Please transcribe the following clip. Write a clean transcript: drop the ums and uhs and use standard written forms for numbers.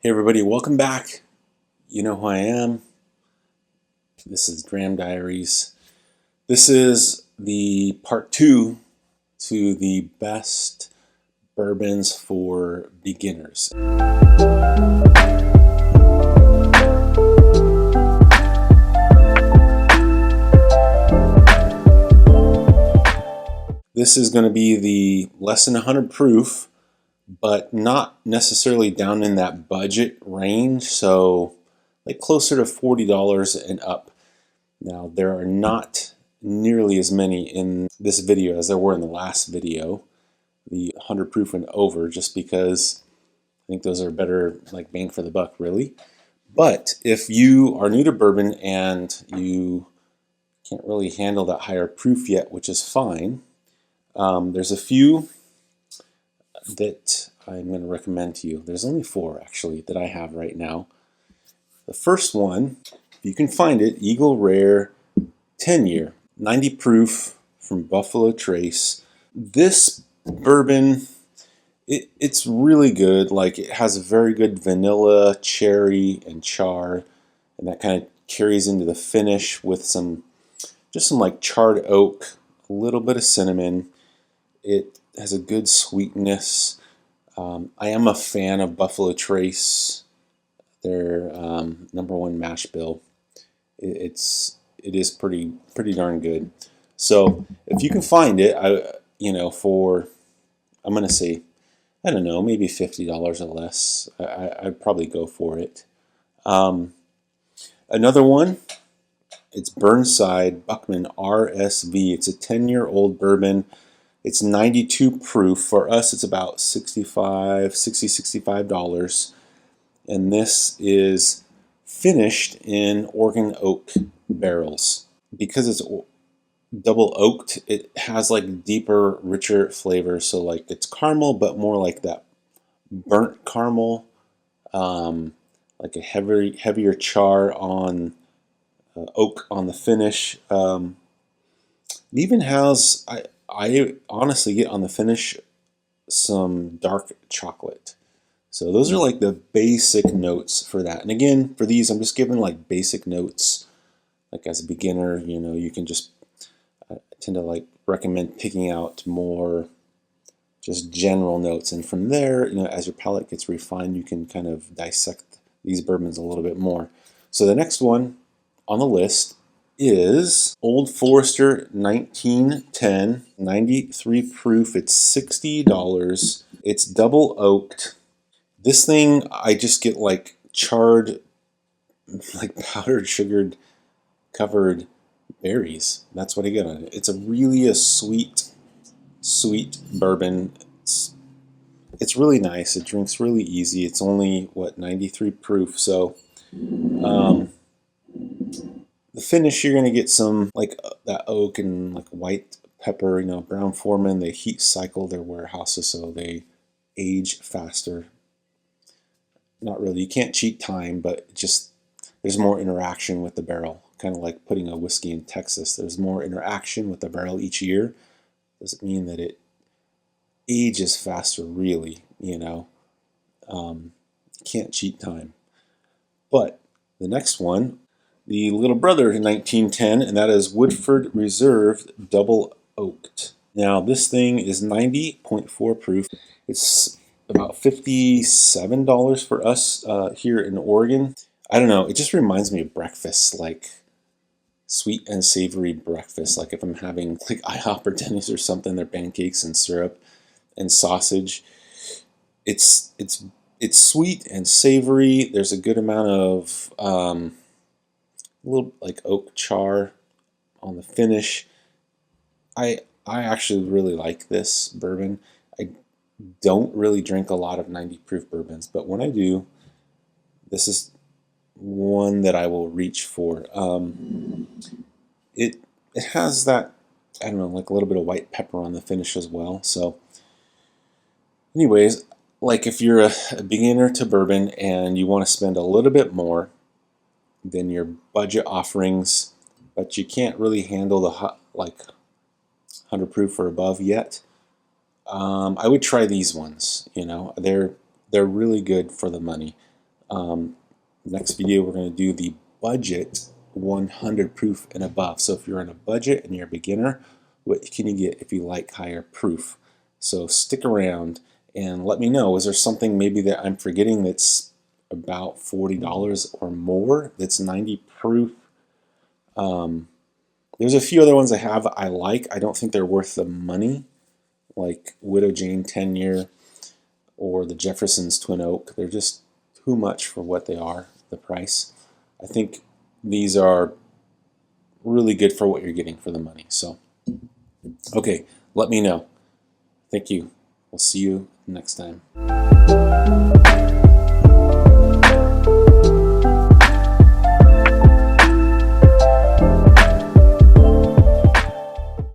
Hey everybody, welcome back. You know who I am. This is Dram Diaries. This is the part 2 to the best bourbons for beginners. This is going to be the less than 100 proof, but not necessarily down in that budget range, so like closer to $40 and up. Now, there are not nearly as many in this video as there were in the last video, the 100 proof and over, just because I think those are better, like bang for the buck, really. But if you are new to bourbon and you can't really handle that higher proof yet, which is fine, there's a few that I'm going to recommend to you. There's only 4 actually that I have right now. The first one, if you can find it, Eagle Rare 10-year, 90 proof from Buffalo Trace. This bourbon, it's really good. Like, it has a very good vanilla, cherry, and char, and that kind of carries into the finish with just some like charred oak, a little bit of cinnamon. It has a good sweetness. I am a fan of Buffalo Trace, their #1 mash bill. It is pretty darn good. So if you can find it, I'm gonna say, I don't know, maybe $50 or less, I'd probably go for it. Another one, it's Burnside Buckman RSV. It's a 10-year-old bourbon. It's 92 proof. For us, it's about $65. And this is finished in Oregon oak barrels. Because it's double oaked, it has like deeper, richer flavor. So like it's caramel, but more like that burnt caramel, like a heavier char on oak on the finish. It even has, I honestly get on the finish some dark chocolate. So those are like the basic notes for that. And again, for these, I'm just giving like basic notes. Like as a beginner, you can just, I tend to like recommend picking out more just general notes. And from there, as your palate gets refined, you can kind of dissect these bourbons a little bit more. So the next one on the list is Old Forester 1910, 93 proof. It's $60. It's double oaked. This thing, I just get like charred, like powdered, sugared, covered berries. That's what I get on it. It's really a sweet bourbon. It's really nice. It drinks really easy. It's only, 93 proof. So, the finish, you're going to get some like that oak and like white pepper, Brown Foreman. They heat cycle their warehouses so they age faster. Not really, you can't cheat time, but just there's more interaction with the barrel. Kind of like putting a whiskey in Texas. There's more interaction with the barrel each year. Doesn't mean that it ages faster, really, Can't cheat time. But the next one, the little brother in 1910, and that is Woodford Reserve Double Oaked. Now this thing is 90.4 proof. It's about $57 for us here in Oregon. I don't know, it just reminds me of breakfast, like sweet and savory breakfast. Like if I'm having like IHOP or Denny's or something, their pancakes and syrup and sausage. It's sweet and savory. There's a good amount of a little like oak char on the finish. I actually really like this bourbon. I don't really drink a lot of 90 proof bourbons, but when I do, this is one that I will reach for. It has that, I don't know, like a little bit of white pepper on the finish as well. So anyways, like if you're a beginner to bourbon and you want to spend a little bit more than your budget offerings, but you can't really handle the like 100 proof or above yet, I would try these ones. They're really good for the money. Next video, we're going to do the budget 100 proof and above. So if you're in a budget and you're a beginner, what can you get if you like higher proof? So stick around and let me know, is there something maybe that I'm forgetting that's about $40 or more that's 90 proof? There's a few other ones I like. I don't think they're worth the money, like Widow Jane 10-year or the Jefferson's Twin Oak. They're just too much for what they are, the price. I think these are really good for what you're getting for the money. So, okay, let me know. Thank you. We'll see you next time.